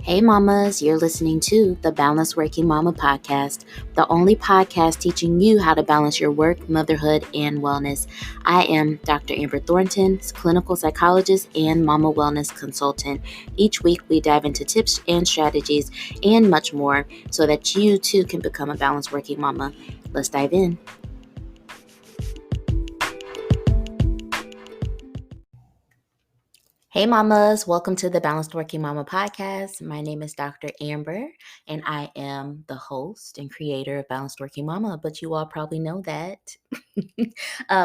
Hey mamas, you're listening to the Balanced Working Mama podcast, the only podcast teaching you how to balance your work, motherhood, and wellness. I am Dr. Amber Thornton, clinical psychologist and mama wellness consultant. Each week we dive into tips and strategies and much more so that you too can become a balanced working mama. Let's dive in. Hey mamas, welcome to the Balanced Working Mama podcast. My name is Dr. Amber and I am the host and creator of Balanced Working Mama, but you all probably know that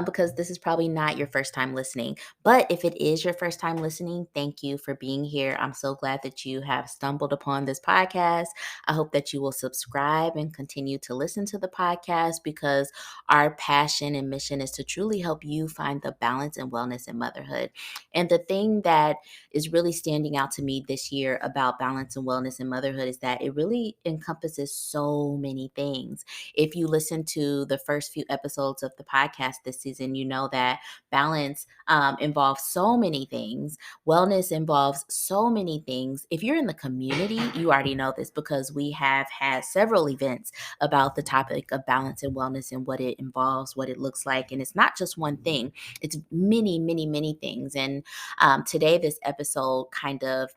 because this is probably not your first time listening. But if it is your first time listening, thank you for being here. I'm so glad that you have stumbled upon this podcast. I hope that you will subscribe and continue to listen to the podcast because our passion and mission is to truly help you find the balance and wellness in motherhood. And the thing that is really standing out to me this year about balance and wellness and motherhood is that it really encompasses so many things. If you listen to the first few episodes of the podcast this season, you know that balance involves so many things. Wellness involves so many things. If you're in the community, you already know this because we have had several events about the topic of balance and wellness and what it involves, what it looks like. And it's not just one thing, it's many, many, many things. And today, this episode kind of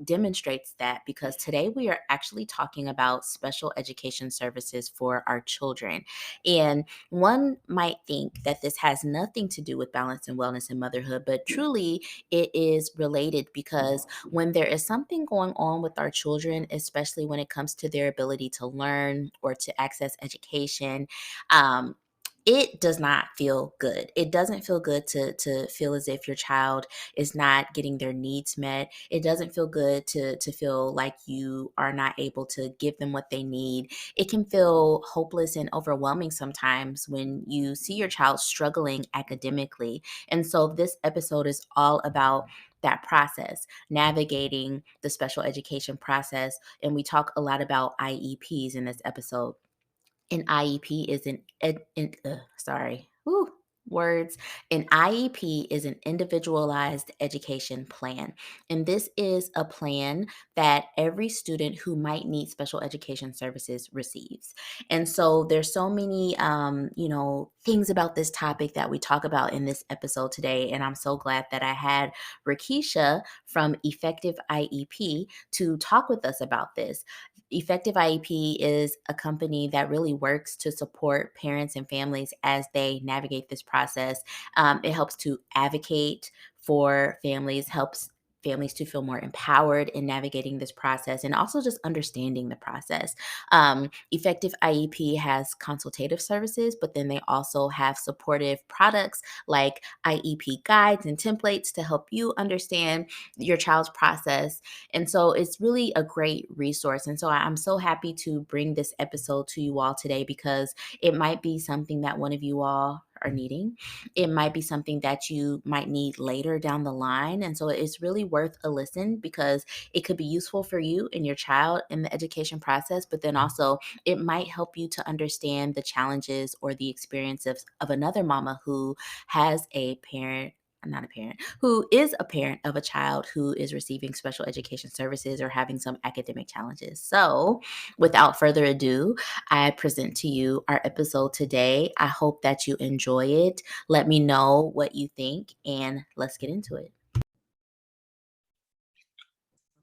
demonstrates that because today we are actually talking about special education services for our children. And one might think that this has nothing to do with balance and wellness and motherhood, but truly it is related because when there is something going on with our children, especially when it comes to their ability to learn or to access education, it does not feel good. It doesn't feel good to feel as if your child is not getting their needs met. It doesn't feel good to feel like you are not able to give them what they need. It can feel hopeless and overwhelming sometimes when you see your child struggling academically. And so this episode is all about that process, navigating the special education process. And we talk a lot about IEPs in this episode. An IEP is words. An IEP is an individualized education plan. And this is a plan that every student who might need special education services receives. And so there's so many, things about this topic that we talk about in this episode today. And I'm so glad that I had Rakisha from Effective IEP to talk with us about this. Effective IEP is a company that really works to support parents and families as they navigate this process. It helps to advocate for families, helps families to feel more empowered in navigating this process and also just understanding the process. Effective IEP has consultative services, but then they also have supportive products like IEP guides and templates to help you understand your child's process. And so it's really a great resource. And so I'm so happy to bring this episode to you all today because it might be something that one of you all are needing. It might be something that you might need later down the line. And so it's really worth a listen because it could be useful for you and your child in the education process, but then also it might help you to understand the challenges or the experiences of another mama who has a parent, not a parent, who is a parent of a child who is receiving special education services or having some academic challenges. So, without further ado, I present to you our episode today. I hope that you enjoy it. Let me know what you think, and let's get into it.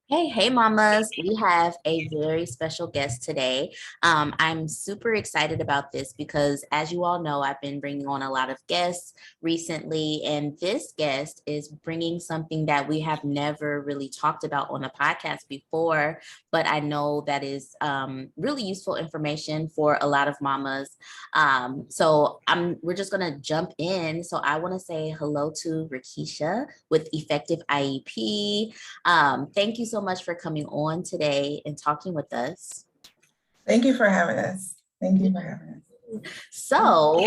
Hey, mamas. We have a very special guest today. I'm super excited about this because, as you all know, I've been bringing on a lot of guests recently, and this guest is bringing something that we have never really talked about on the podcast before, but I know that is really useful information for a lot of mamas. We're just going to jump in. So I want to say hello to Rakisha with Effective IEP. Thank you so much for coming on today and talking with us. Thank you for having us. Thank you for having us. So,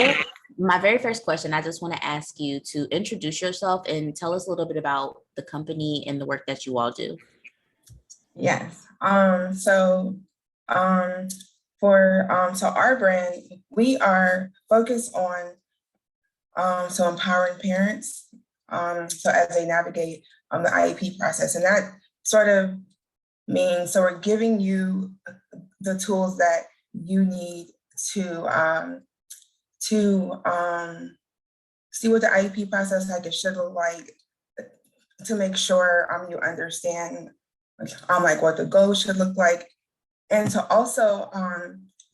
my very first question, I just want to ask you to introduce yourself and tell us a little bit about the company and the work that you all do. Yes. So our brand, we are focused on empowering parents so as they navigate the IEP process, and that sort of mean, so we're giving you the tools that you need to see what the IEP process like it should look like, to make sure you understand like what the goals should look like, and to also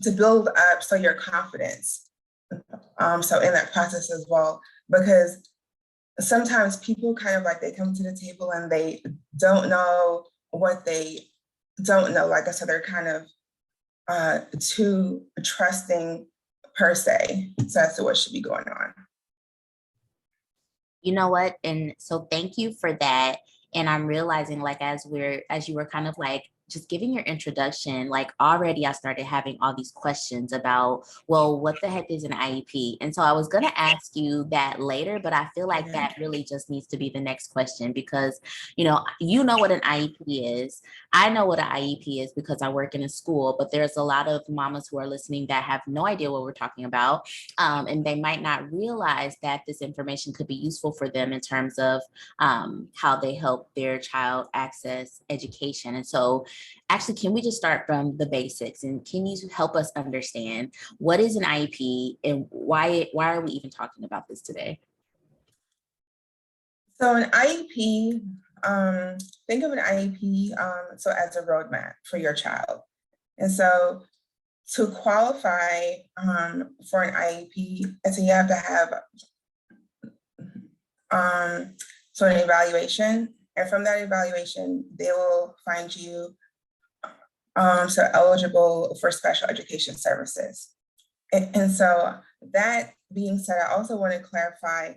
to build up so your confidence so in that process as well, because sometimes people kind of like they come to the table and they don't know what they don't know. Like I said, they're kind of too trusting per se. So that's what should be going on. You know what? And so thank you for that. And I'm realizing like as you were kind of like just giving your introduction, like already I started having all these questions about, well, what the heck is an IEP? And so I was going to ask you that later, but I feel like that really just needs to be the next question because, you know what an IEP is. I know what an IEP is because I work in a school, but there's a lot of mamas who are listening that have no idea what we're talking about. And they might not realize that this information could be useful for them in terms of how they help their child access education. And so actually, can we just start from the basics and can you help us understand what is an IEP and why are we even talking about this today? So an IEP, think of an IEP so as a roadmap for your child. And so to qualify for an IEP, and so you have to have so an evaluation. And from that evaluation, they will find you so eligible for special education services. And so that being said, I also want to clarify,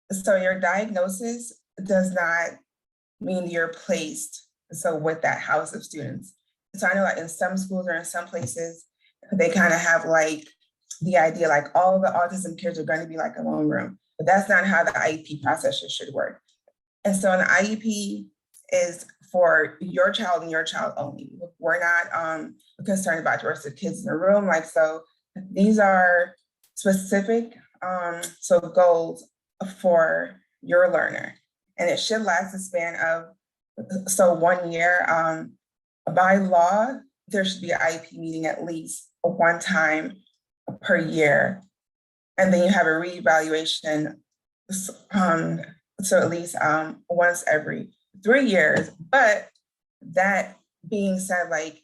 so your diagnosis does not mean you're placed so with that house of students. So I know like in some schools or in some places, they kind of have like the idea like all the autism kids are going to be like a lone room, but that's not how the IEP process should work. And so an IEP is for your child and your child only. We're not concerned about the rest of the kids in the room. Like, so these are specific so goals for your learner. And it should last a span of, so 1 year. By law, there should be an IEP meeting at least one time per year. And then you have a reevaluation, so at least once every 3 years. But that being said, like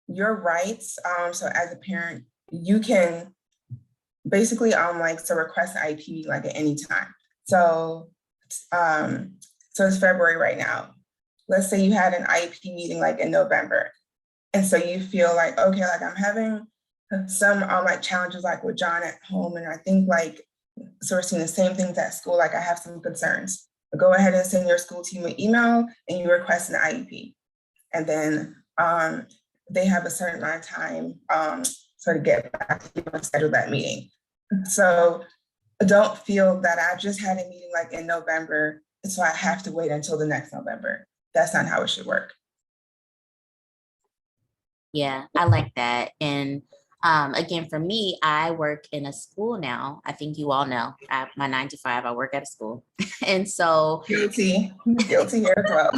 your rights, so as a parent, you can basically like so request an IEP like at any time. So so it's February right now. Let's say you had an IEP meeting like in November. And so you feel like, okay, like I'm having some like challenges like with John at home. And I think like, so we're seeing the same things at school, like I have some concerns. But go ahead and send your school team an email and you request an IEP. And then they have a certain amount of time so to get back to you and schedule that meeting. So don't feel that I just had a meeting like in November, so I have to wait until the next November. That's not how it should work. Yeah, I like that. And again, for me, I work in a school now. I think you all know my 9 to 5, I work at a school. And so Guilty here as well.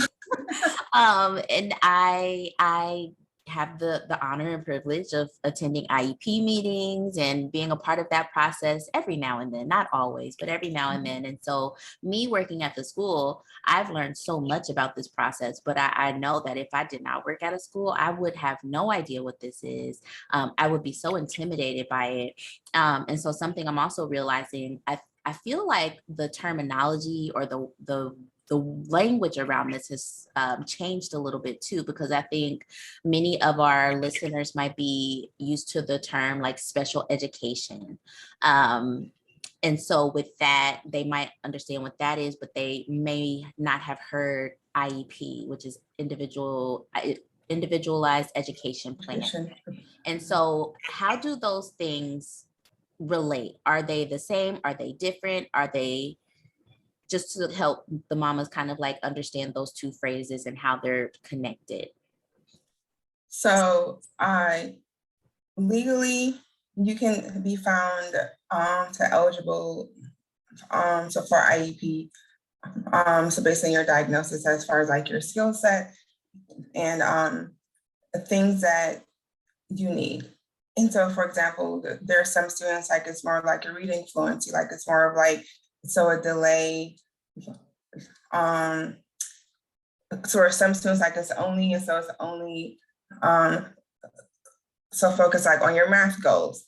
And I have the honor and privilege of attending IEP meetings and being a part of that process every now and then, not always, but every now and then. And so me working at the school, I've learned so much about this process, but I know that if I did not work at a school, I would have no idea what this is. I would be so intimidated by it. And so something I'm also realizing, I feel like the terminology or the language around this has changed a little bit too, because I think many of our listeners might be used to the term like special education. And so with that, they might understand what that is, but they may not have heard IEP, which is individualized education plan. And so how do those things relate? Are they the same? Are they different? Are they just to help the mamas kind of like understand those two phrases and how they're connected? So legally, you can be found to eligible so for IEP. So based on your diagnosis, as far as like your skill set, and things that you need. And so, for example, there are some students like it's more of like a reading fluency, like it's more of like, so a delay. So for some students, like it's only, and so it's only um, so focus like on your math goals.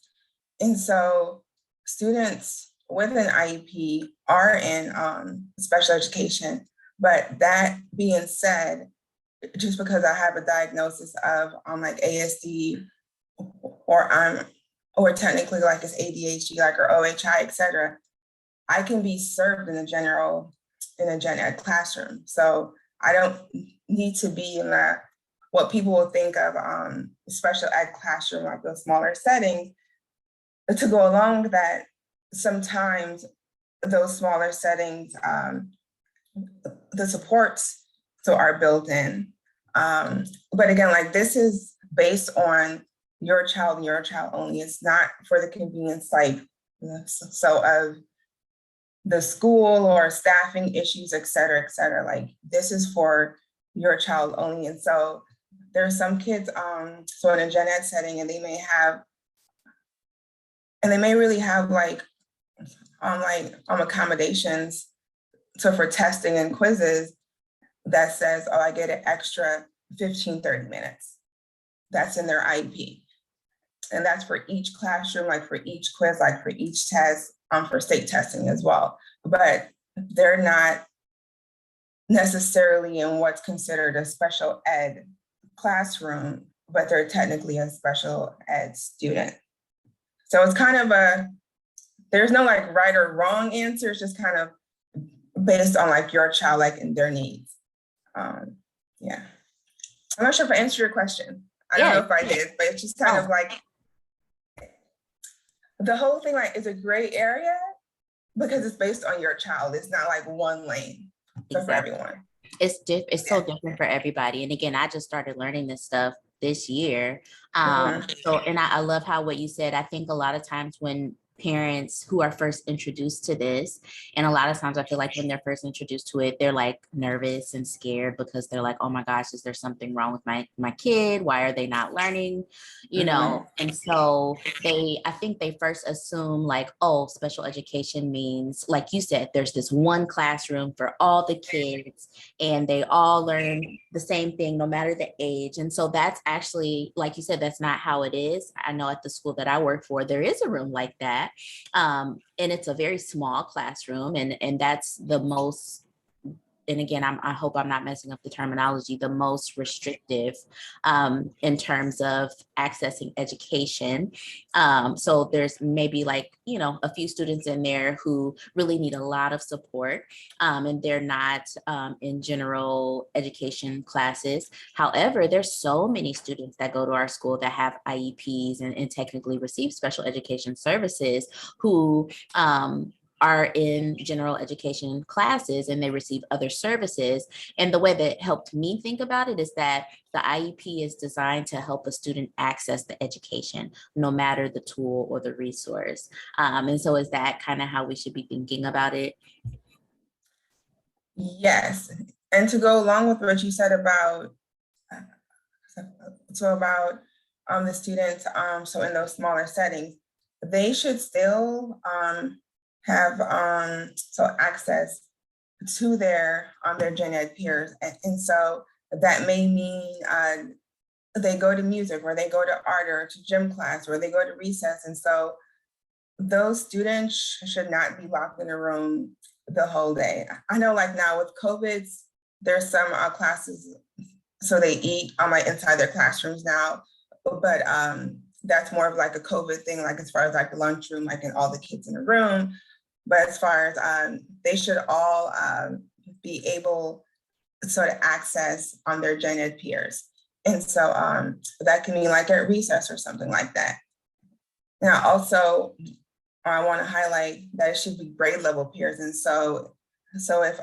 And so students with an IEP are in special education. But that being said, just because I have a diagnosis of like ASD or technically like it's ADHD, like or OHI, et cetera, I can be served in a gen ed classroom. So I don't need to be in what people will think of special ed classroom, like those smaller settings. To go along with that, sometimes those smaller settings, the supports so are built in. But again, like this is based on your child and your child only. It's not for the convenience, like so of the school or staffing issues, et cetera, et cetera. Like this is for your child only. And so there are some kids, so in a gen ed setting, and they may really have like accommodations. So for testing and quizzes, that says, oh, I get an extra 15, 30 minutes. That's in their IEP. And that's for each classroom, like for each quiz, like for each test, for state testing as well. But they're not necessarily in what's considered a special ed classroom, but they're technically a special ed student. So it's kind of there's no like right or wrong answer. It's just kind of based on like your child, like and their needs. Yeah. I'm not sure if I answered your question. I don't know if I did, but it's just kind of like the whole thing like is a gray area because it's based on your child. It's not like one lane for everyone. It's so different for everybody. And again, I just started learning this stuff this year. So, and I love how what you said. I think a lot of times when parents who are first introduced to this, and a lot of times I feel like when they're first introduced to it, they're like nervous and scared because they're like, oh my gosh, is there something wrong with my kid? Why are they not learning? You know, and so I think they first assume like, oh, special education means, like you said, there's this one classroom for all the kids and they all learn the same thing no matter the age. And so that's actually, like you said, that's not how it is. I know at the school that I work for, there is a room like that. And it's a very small classroom, and that's the most, and again, I hope I'm not messing up the terminology, the most restrictive in terms of accessing education. So there's maybe like, you know, a few students in there who really need a lot of support, and they're not in general education classes. However, there's so many students that go to our school that have IEPs and technically receive special education services who are in general education classes and they receive other services. And the way that helped me think about it is that the IEP is designed to help a student access the education, no matter the tool or the resource. And so is that kind of how we should be thinking about it? Yes. And to go along with what you said about, the students, so in those smaller settings, they should still have access to their gen ed peers. And so that may mean they go to music or they go to art or to gym class or they go to recess. And so those students should not be locked in a room the whole day. I know like now with COVID, there's some classes, so they eat like inside their classrooms now, but that's more of like a COVID thing, like as far as like the lunchroom, like and all the kids in the room. But as far as they should all be able to sort of access on their gen ed peers. And so that can mean like at recess or something like that. Now also, I want to highlight that it should be grade level peers. And so if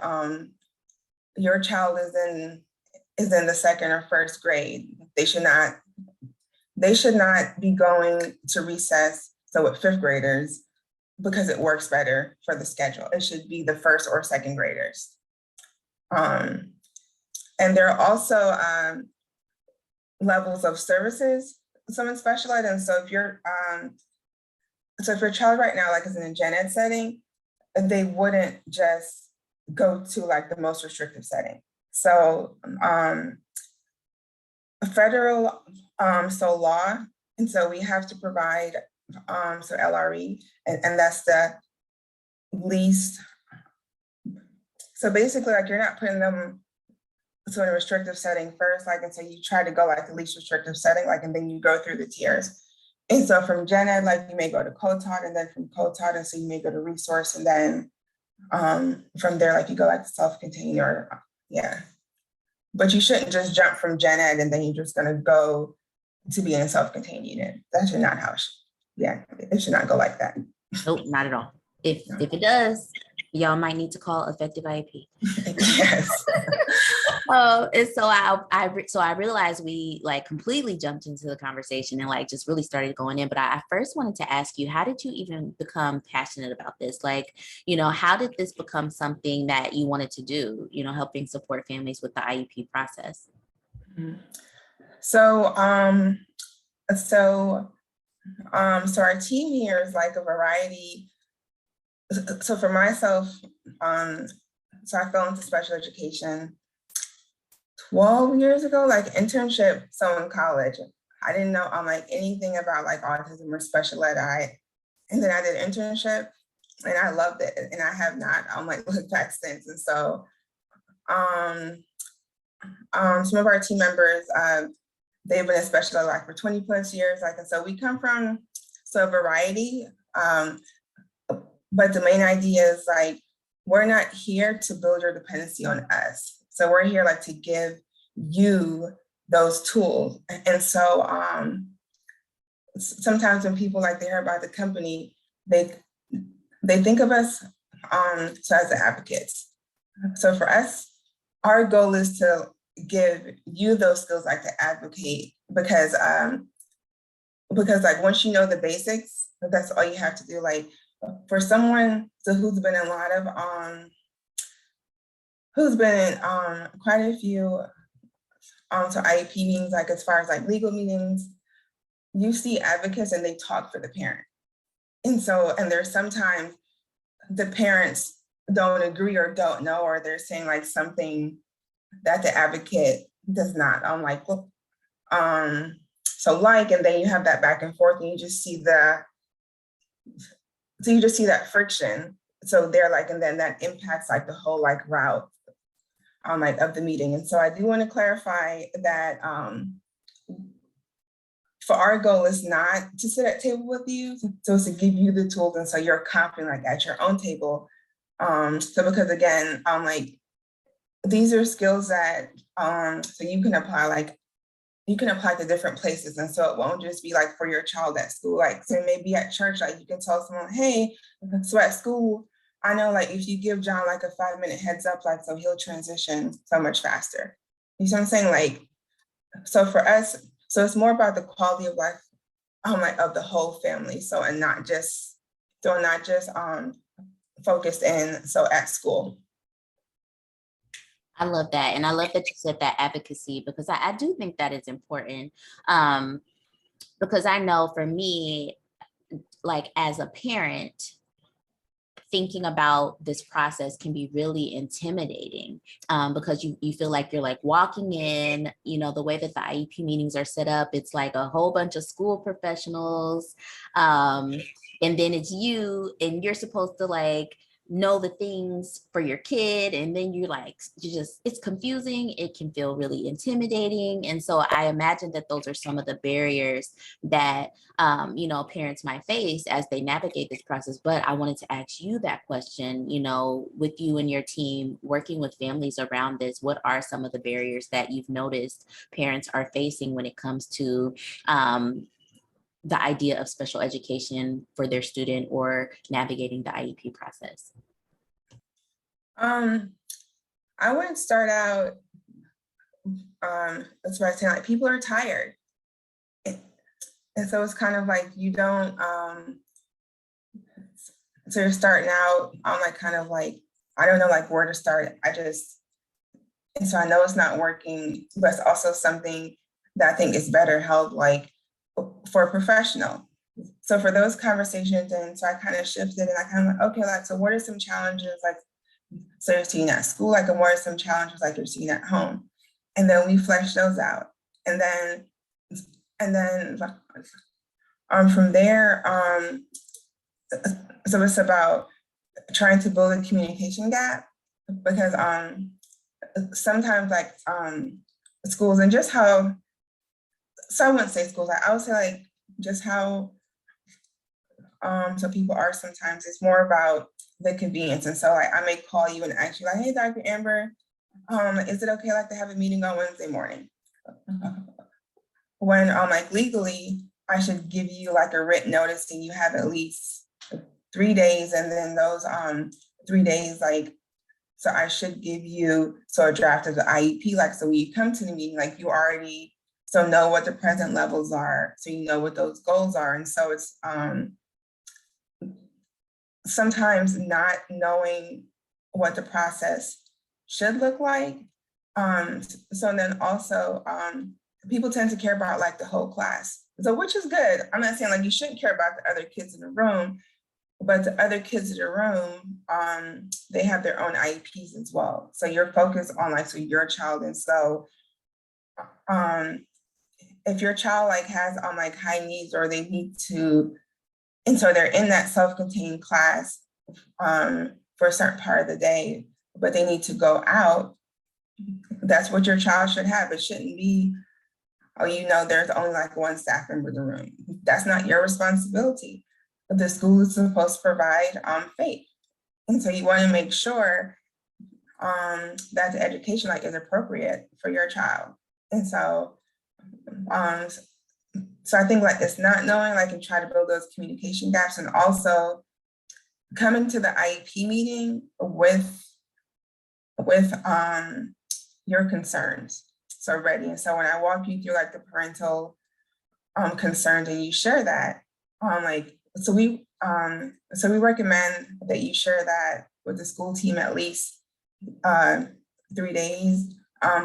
your child is in the second or first grade, they should not be going to recess, so with fifth graders, because it works better for the schedule. It should be the first or second graders. And there are also levels of services, some in special ed. And so if your child right now, like is in a gen ed setting, they wouldn't just go to like the most restrictive setting. So federal law, and so we have to provide so LRE, and that's the least. So basically, like you're not putting them in a restrictive setting first, like, and so you try to go like the least restrictive setting, like, and then you go through the tiers. And so from gen ed, like you may go to co-taught, and then from co-taught, and so you may go to resource, and then from there, like you go like to self-contained, or yeah. But you shouldn't just jump from gen ed and then you're just gonna go to be in a self-contained unit. That's not how it should, yeah, it should not go like that. Nope, not at all. If it does, y'all might need to call effective IEP. Yes. And so I realized we like completely jumped into the conversation and like just really started going in. But I first wanted to ask you, how did you even become passionate about this? Like, how did this become something that you wanted to do, helping support families with the IEP process? So our team here is like a variety. So for myself, so I fell into special education 12 years ago, like internship. So in college, I didn't know like anything about like autism or special ed. And then I did internship and I loved it. And I have not like looked back since. And so some of our team members, they've been in special ed like for 20 plus years. Like, and so we come from a variety. But the main idea is like, we're not here to build your dependency on us. So we're here like to give you those tools. And so sometimes when people like they hear about the company, they think of us so as the advocates. So for us, our goal is to give you those skills like to advocate, because like once you know the basics, that's all you have to do. Like for someone who's been in a lot of who's been in quite a few so IEP meetings, like as far as like legal meetings, you see advocates and they talk for the parent. And there's sometimes the parents don't agree or don't know, or they're saying like something that the advocate does not. And then you have that back and forth, and you just see that friction. So they're like, and then that impacts like the whole like route like of the meeting. And so I do want to clarify that for our goal is not to sit at table with you, so it's to give you the tools, and so you're confident like at your own table. So because again, like these are skills that so you can apply to different places. And so it won't just be like for your child at school, like so maybe at church, like you can tell someone, hey, so at school, I know like if you give John like a 5-minute heads up, like so he'll transition so much faster. You see what I'm saying? Like, so for us, so it's more about the quality of life like of the whole family. So and not just focused in so at school. I love that. And I love that you said that advocacy, because I do think that is important. Because I know for me, like as a parent, thinking about this process can be really intimidating because you feel like you're like walking in, the way that the IEP meetings are set up, it's like a whole bunch of school professionals. And then it's you, and you're supposed to like know the things for your kid, and then it's confusing. It can feel really intimidating. And so I imagine that those are some of the barriers that parents might face as they navigate this process. But I wanted to ask you that question, with you and your team working with families around this, what are some of the barriers that you've noticed parents are facing when it comes to the idea of special education for their student or navigating the IEP process? I would start out that's why I say like people are tired. And so it's kind of like you don't so you're starting out on like kind of like I don't know like where to start. And so I know it's not working, but it's also something that I think is better held like for a professional. So for those conversations, and so I kind of shifted and I kind of like, okay, like, so what are some challenges like, so you're seeing at school, like, and what are some challenges like you're seeing at home? And then we flesh those out. And then, and then from there, so it's about trying to build a communication gap because sometimes like schools and just how, so I wouldn't say schools, I would say like just how so people are sometimes, it's more about the convenience. And so like I may call you and ask you like, hey, Dr. Amber, is it okay like to have a meeting on Wednesday morning? When like legally, I should give you like a written notice and you have at least 3 days, and then those 3 days like, so I should give you so a draft of the IEP, like so when you come to the meeting, like you already so know what the present levels are, so you know what those goals are. And so it's sometimes not knowing what the process should look like. So then also people tend to care about like the whole class. So which is good. I'm not saying like you shouldn't care about the other kids in the room, but the other kids in the room, they have their own IEPs as well. So you're focused on like, so your child. And so if your child like has like high needs or they need to, and so they're in that self-contained class for a certain part of the day, but they need to go out, that's what your child should have. It shouldn't be, oh, you know, there's only like one staff member in the room. That's not your responsibility. The school is supposed to provide faith. And so you want to make sure that the education like is appropriate for your child. And so, so I think like it's not knowing, like, and try to build those communication gaps, and also coming to the IEP meeting with your concerns. So ready. And so when I walk you through like the parental concerns and you share that, like, so we recommend that you share that with the school team at least 3 days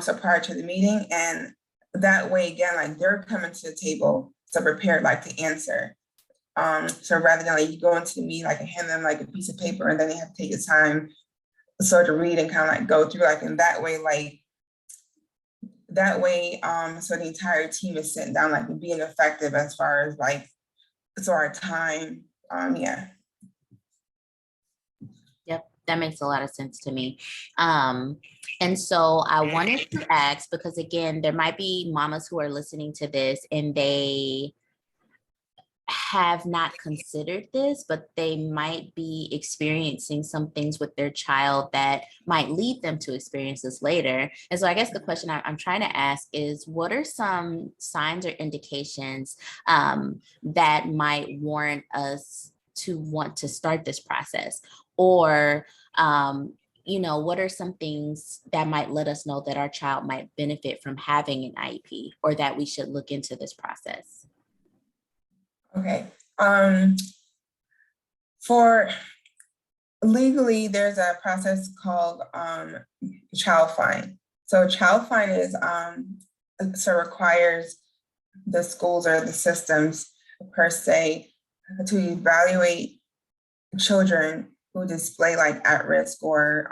so prior to the meeting. And that way, again, like they're coming to the table so prepared like to answer. So rather than like you go into the meeting, like and hand them like a piece of paper and then they have to take the time so to read and kind of like go through like in that way, so the entire team is sitting down like and being effective as far as like so our time. Yeah. Yep, that makes a lot of sense to me. And so I wanted to ask, because again, there might be mamas who are listening to this and they have not considered this, but they might be experiencing some things with their child that might lead them to experience this later. And so I guess the question I'm trying to ask is, what are some signs or indications that might warrant us to want to start this process? Or what are some things that might let us know that our child might benefit from having an IEP, or that we should look into this process? Okay. For legally, there's a process called child fine. So child fine is so requires the schools or the systems per se to evaluate children who display like at risk or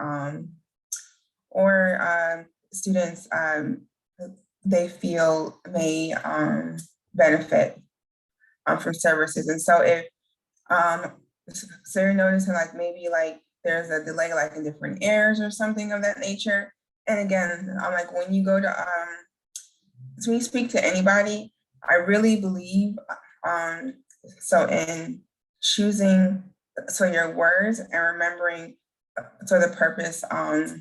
students they feel may benefit from services. And so if so you're noticing like maybe like there's a delay like in different areas or something of that nature. And again, I'm like when you go to so when you speak to anybody, I really believe so in choosing so your words and remembering so the purpose so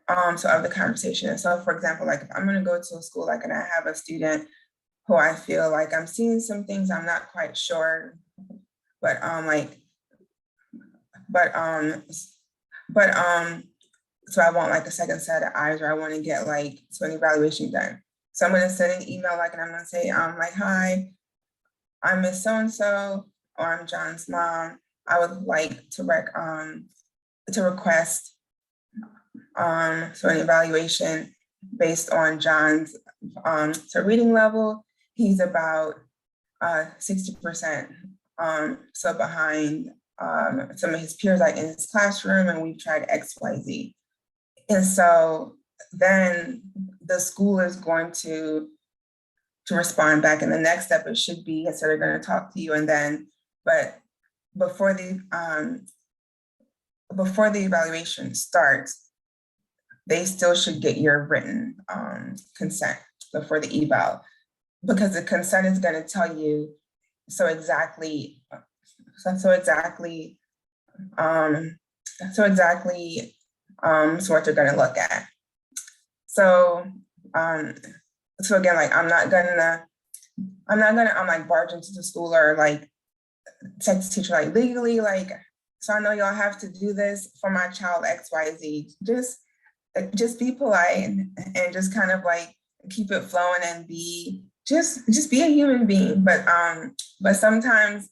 of the conversation. And so for example, like if I'm going to go to a school like and I have a student who I feel like I'm seeing some things I'm not quite sure, but so I want like a second set of eyes, or I want to get like so an evaluation done. So I'm going to send an email like and I'm going to say like, hi, I'm Miss So and So, or I'm John's mom. I would like to request So an evaluation based on John's so reading level, he's about 60% so behind some of his peers like in his classroom, and we've tried XYZ. And so then the school is going to respond back. And the next step it should be, so they're going to talk to you, and then, but before the evaluation starts, they still should get your written consent before the eval, because the consent is going to tell you so exactly what they're going to look at. So so again, like I'm not gonna like barge into the school or like text the teacher like legally, like, so I know y'all have to do this for my child XYZ. Just be polite and just kind of like keep it flowing and be just be a human being. But sometimes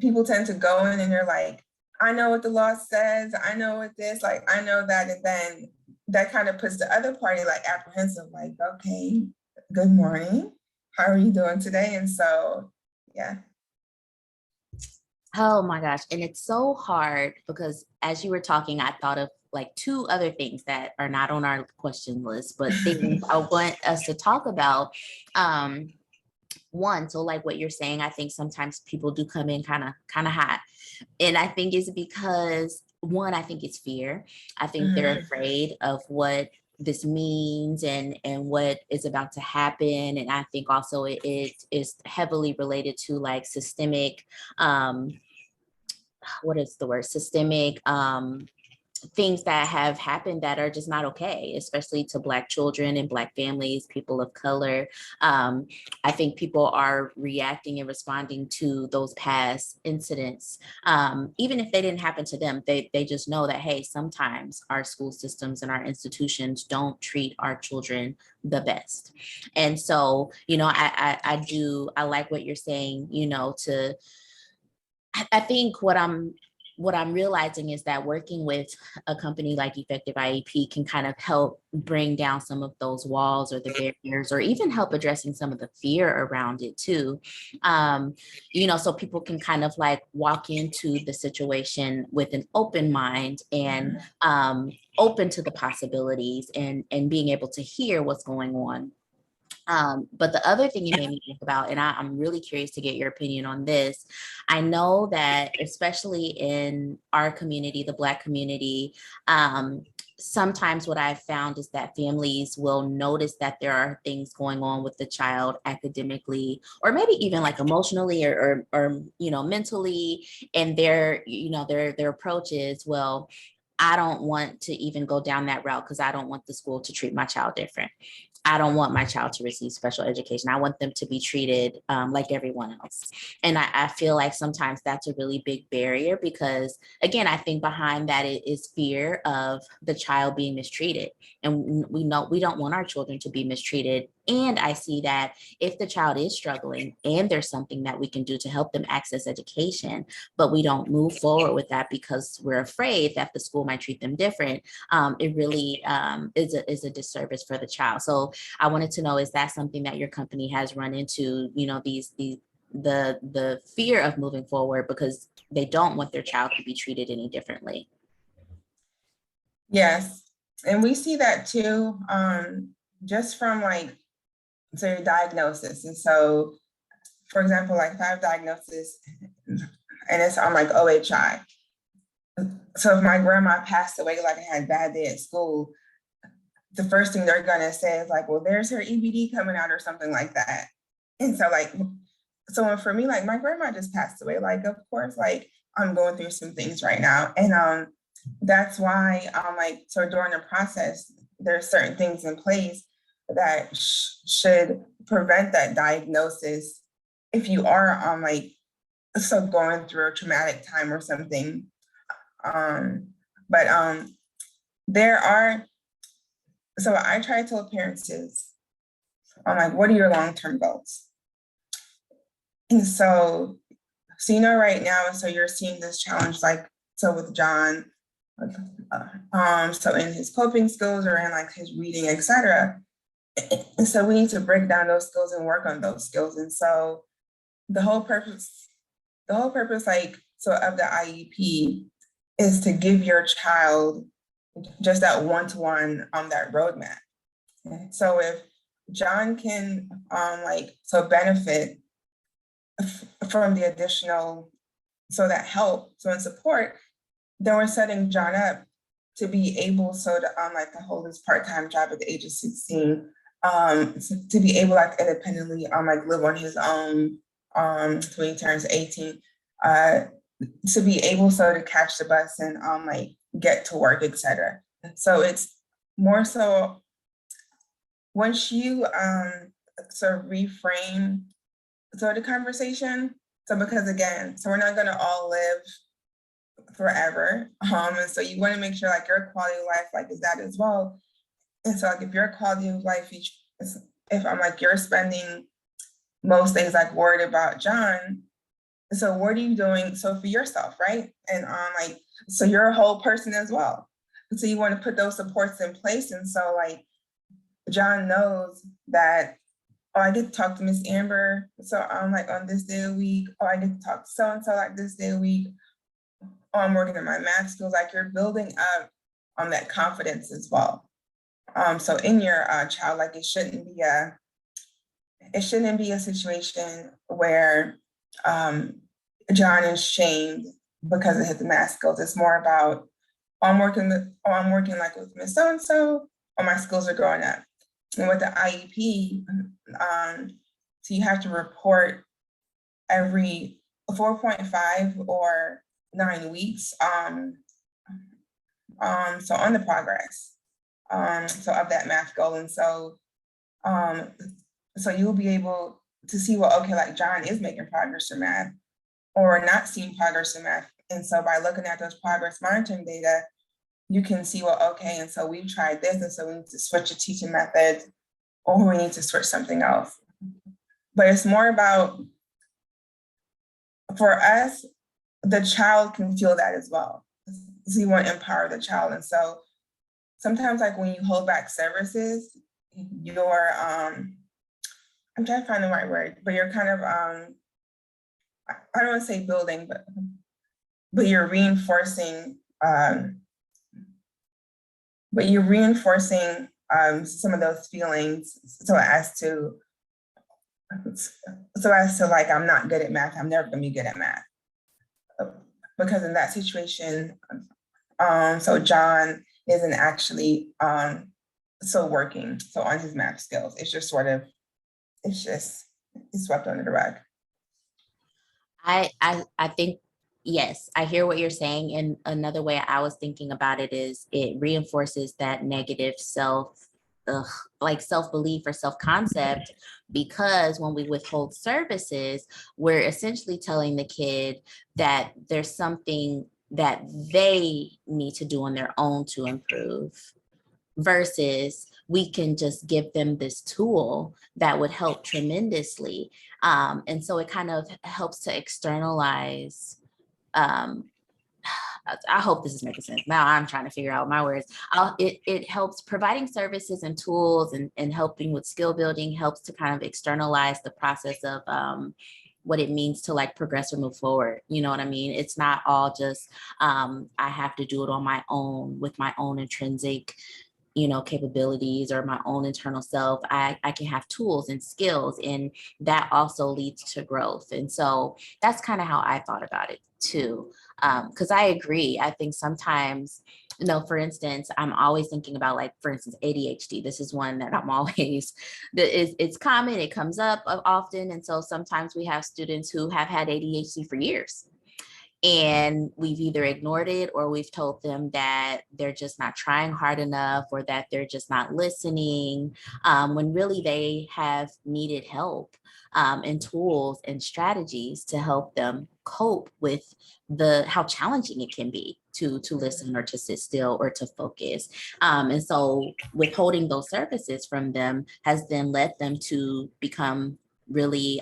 people tend to go in and they're like, I know what the law says, I know what this, like I know that, and then that kind of puts the other party like apprehensive, like, okay, good morning, how are you doing today? And so, yeah. Oh my gosh. And it's so hard because as you were talking, I thought of like two other things that are not on our question list, but things I want us to talk about. One, so like what you're saying, I think sometimes people do come in kind of hot. And I think it's because one, I think it's fear. I think they're afraid of what this means and what is about to happen. And I think also it is heavily related to like systemic what is the word, systemic things that have happened that are just not okay, especially to Black children and Black families, people of color. I think people are reacting and responding to those past incidents. Even if they didn't happen to them, they just know that, hey, sometimes our school systems and our institutions don't treat our children the best. And so, you know, I like what you're saying, you know, I think what I'm realizing is that working with a company like Effective IEP can kind of help bring down some of those walls or the barriers, or even help addressing some of the fear around it too. You know, so people can kind of like walk into the situation with an open mind and open to the possibilities and being able to hear what's going on. But the other thing you made me think about, and I'm really curious to get your opinion on this. I know that especially in our community, the Black community, sometimes what I've found is that families will notice that there are things going on with the child academically, or maybe even like emotionally or you know, mentally, and their approach is, well, I don't want to even go down that route because I don't want the school to treat my child different. I don't want my child to receive special education. I want them to be treated like everyone else. And I feel like sometimes that's a really big barrier because, again, I think behind that it is fear of the child being mistreated. And we know we don't want our children to be mistreated. And I see that if the child is struggling and there's something that we can do to help them access education, but we don't move forward with that because we're afraid that the school might treat them different, it really is a disservice for the child. So I wanted to know, is that something that your company has run into, you know, the fear of moving forward because they don't want their child to be treated any differently? Yes, and we see that too, just from like their diagnosis. And so, for example, like if I have diagnosis and it's on like OHI. So if my grandma passed away, like I had a bad day at school, the first thing they're gonna say is like, well, there's her EBD coming out or something like that. And so like, so for me, like my grandma just passed away. Like, of course, like I'm going through some things right now. And that's why like, so during the process, there's certain things in place that should prevent that diagnosis if you are on like, so going through a traumatic time or something. But there are, so what I try to tell parents is, I'm like, what are your long-term goals? And so you know right now, so you're seeing this challenge, like, so with John, So in his coping skills or in like his reading, etc. And so we need to break down those skills and work on those skills. And so the whole purpose, like, so of the IEP is to give your child just that one-to-one that roadmap. So if John can benefit from the additional, so that help, so in support, then we're setting John up to be able to hold his part-time job at the age of 16, to be able independently live on his own when he turns 18, to be able to catch the bus and get to work, etc. So it's more so once you reframe the conversation. So because again, so we're not gonna all live forever. And so you want to make sure your quality of life is that as well. And so if your quality of life, if you're spending most days worried about John, so what are you doing so for yourself, right? And so you're a whole person as well. So you want to put those supports in place. And so John knows that, oh, I get to talk to Miss Amber. So I'm on this day a week. Oh, I get to talk to so-and-so this day a week. Oh, I'm working on my math skills. You're building up on that confidence as well. So in your child, it shouldn't be a situation where John is shamed because of his math skills. It's more about, oh, I'm working with Miss so-and-so, or my skills are growing up. And with the IEP, so you have to report every 4.5 or 9 weeks. So on the progress, so of that math goal. And so, so you'll be able to see, well, okay, John is making progress in math or not seeing progress in math. And so by looking at those progress monitoring data, you can see, well, okay, and so we've tried this, and so we need to switch a teaching method, or we need to switch something else. But it's more about, for us, the child can feel that as well. So you want to empower the child. And so sometimes when you hold back services, you're, I'm trying to find the right word, but you're kind of, I don't want to say building, but you're reinforcing, some of those feelings so as to I'm not good at math, I'm never gonna be good at math. Because in that situation, so John isn't actually working on his math skills. It's just it's swept under the rug. I think, yes, I hear what you're saying. And another way I was thinking about it is it reinforces that negative self-belief or self-concept, because when we withhold services, we're essentially telling the kid that there's something that they need to do on their own to improve, versus we can just give them this tool that would help tremendously. And so it kind of helps to externalize. I hope this is making sense. Now I'm trying to figure out my words. It helps, providing services and tools and helping with skill building helps to kind of externalize the process of what it means to progress or move forward. You know what I mean? It's not all just I have to do it on my own with my own intrinsic capabilities or my own internal self. I can have tools and skills, and that also leads to growth. And so that's kind of how I thought about it too. Because I agree. I think sometimes, for instance, I'm always thinking about for instance, ADHD. This is one that I'm always, it's common, it comes up often. And so sometimes we have students who have had ADHD for years, and we've either ignored it or we've told them that they're just not trying hard enough or that they're just not listening, when really they have needed help and tools and strategies to help them cope with how challenging it can be to listen or to sit still or to focus. And so withholding those services from them has then led them to become really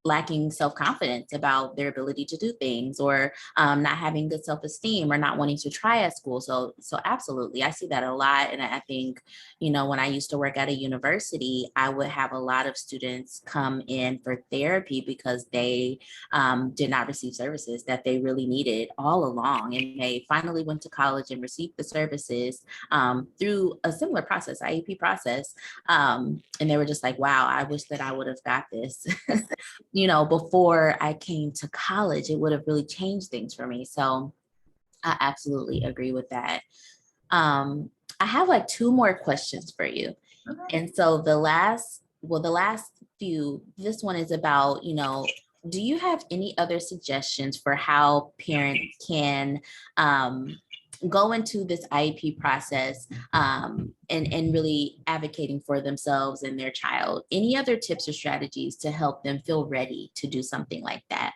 lacking self-confidence about their ability to do things, or not having good self-esteem, or not wanting to try at school. So absolutely, I see that a lot. And I think, when I used to work at a university, I would have a lot of students come in for therapy because they did not receive services that they really needed all along. And they finally went to college and received the services through a similar process, IEP process. And they were just like, wow, I wish that I would have got this, before I came to college. It would have really changed things for me. So I absolutely agree with that. I have like two more questions for you. Okay. And so the last few, this one is about, do you have any other suggestions for how parents can go into this IEP process and really advocating for themselves and their child? Any other tips or strategies to help them feel ready to do something like that?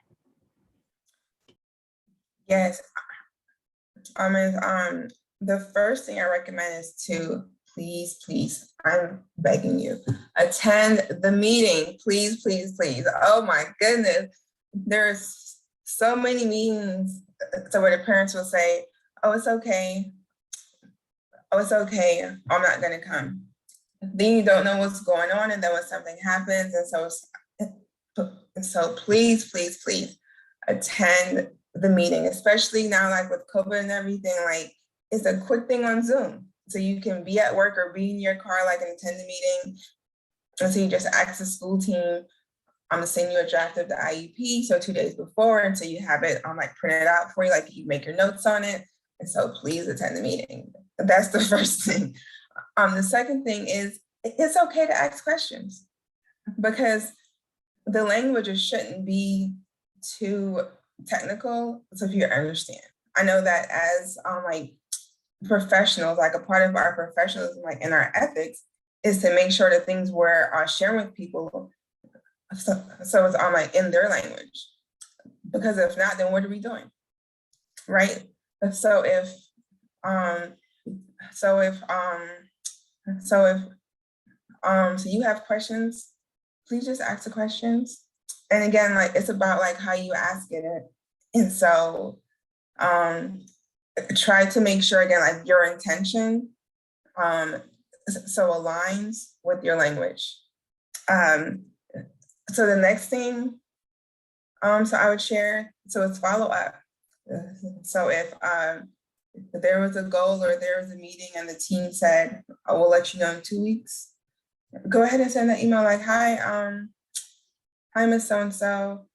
Yes. The first thing I recommend is to please, I'm begging you, attend the meeting. Please, please, please. Oh my goodness. There's so many meetings. So where the parents will say, oh, it's okay. Oh, it's okay. I'm not gonna come. Then you don't know what's going on, and then when something happens, and so please, please, please attend the meeting, especially now, like with COVID and everything. Like, it's a quick thing on Zoom, so you can be at work or be in your car, like, and attend the meeting. And so you just ask the school team, I'm gonna send you a draft of the IEP, so 2 days before, and so you have it like printed out for you, like you make your notes on it. And so please attend the meeting. That's the first thing. The second thing is, it's okay to ask questions, because the languages shouldn't be too technical, so if you understand. I know that as like professionals, like a part of our professionalism, like in our ethics, is to make sure that things we're sharing with people, so it's like in their language. Because if not, then what are we doing, right? So if so if so if so you have questions, please just ask the questions. And again, like, it's about like how you ask it. And so try to make sure, again, like your intention so aligns with your language. So the next thing so I would share, so it's follow up. So if there was a goal or there was a meeting and the team said, I will let you know in 2 weeks, go ahead and send that email like, hi, Miss So-and-so.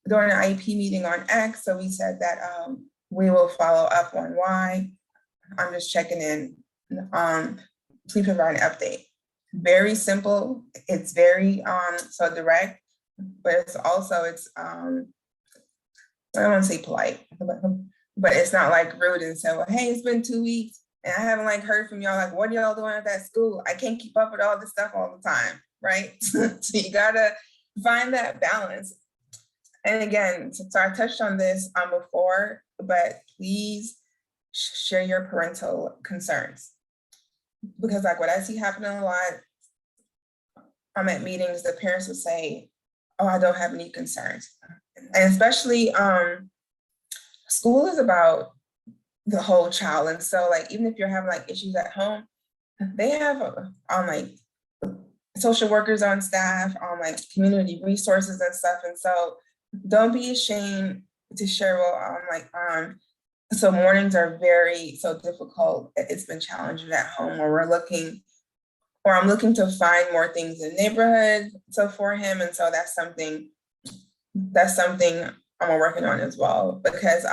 During an IEP meeting on X, so we said that we will follow up on Y. I'm just checking in. Please provide an update. Very simple. It's very so direct, but it's also I don't want to say polite, but it's not like rude and say, well, hey, it's been 2 weeks and I haven't like heard from y'all. Like, what are y'all doing at that school? I can't keep up with all this stuff all the time, right? So you gotta find that balance. And again, so I touched on this before, but please share your parental concerns. Because like what I see happening a lot, I'm at meetings, the parents will say, oh, I don't have any concerns. And especially school is about the whole child. And so like, even if you're having like issues at home, they have like social workers on staff, like community resources and stuff. And so don't be ashamed to share. Well, so mornings are very difficult. It's been challenging at home, where I'm looking to find more things in the neighborhood. So for him, and so that's something I'm working on as well, because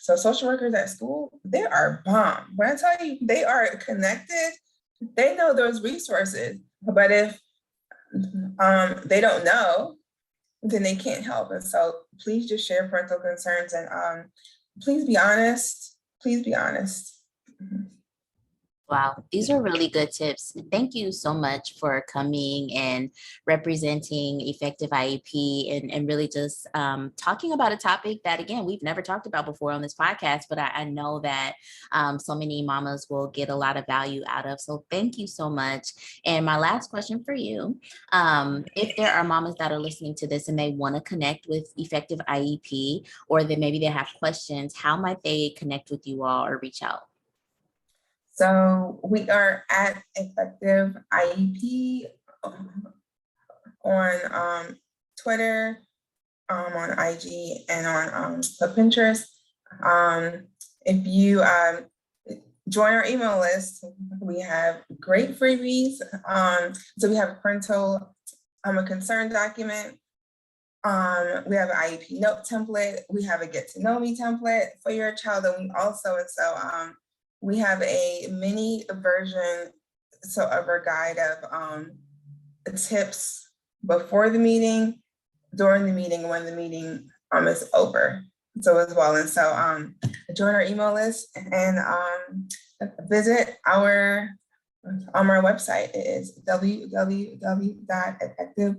so social workers at school, they are bomb. When I tell you they are connected, they know those resources. But if they don't know, then they can't help. And so please just share parental concerns, and please be honest. Please be honest. Wow, these are really good tips. Thank you so much for coming and representing effective IEP and really just talking about a topic that, again, we've never talked about before on this podcast, but I know that so many mamas will get a lot of value out of. So thank you so much. And my last question for you, if there are mamas that are listening to this and they want to connect with effective IEP, or that maybe they have questions, how might they connect with you all or reach out? So we are at Effective IEP on Twitter, on IG, and on Pinterest. If you join our email list, we have great freebies. So we have a parental a concern document. We have an IEP note template. We have a get to know me template for your child. And we also, we have a mini version of our guide of tips before the meeting, during the meeting, when the meeting is over. So as well. And so join our email list and visit our website. It is www.effective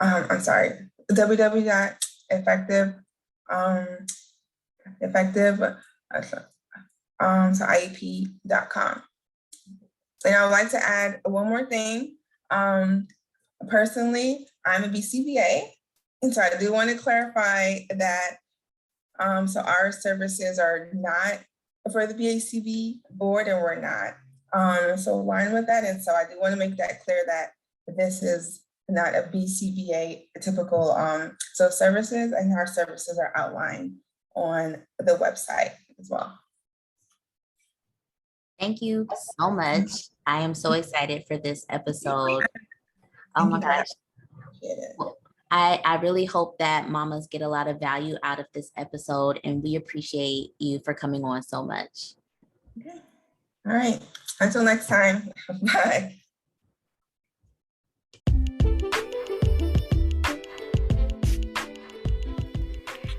www.effective IEP.com. And I would like to add one more thing. Personally, I'm a BCBA, and so I do want to clarify that. So our services are not for the BACB board, and we're not so aligned with that. And so I do want to make that clear that this is not a BCBA typical services, and our services are outlined on the website as well. Thank you so much. I am so excited for this episode. Oh my gosh. Well, I really hope that mamas get a lot of value out of this episode, and we appreciate you for coming on so much. Okay. All right. Until next time. Bye.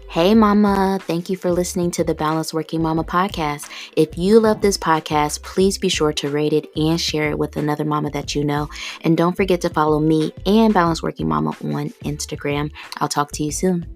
Hey, mama. Thank you for listening to the Balanced Working Mama podcast. If you love this podcast, please be sure to rate it and share it with another mama that you know. And don't forget to follow me and Balanced Working Mama on Instagram. I'll talk to you soon.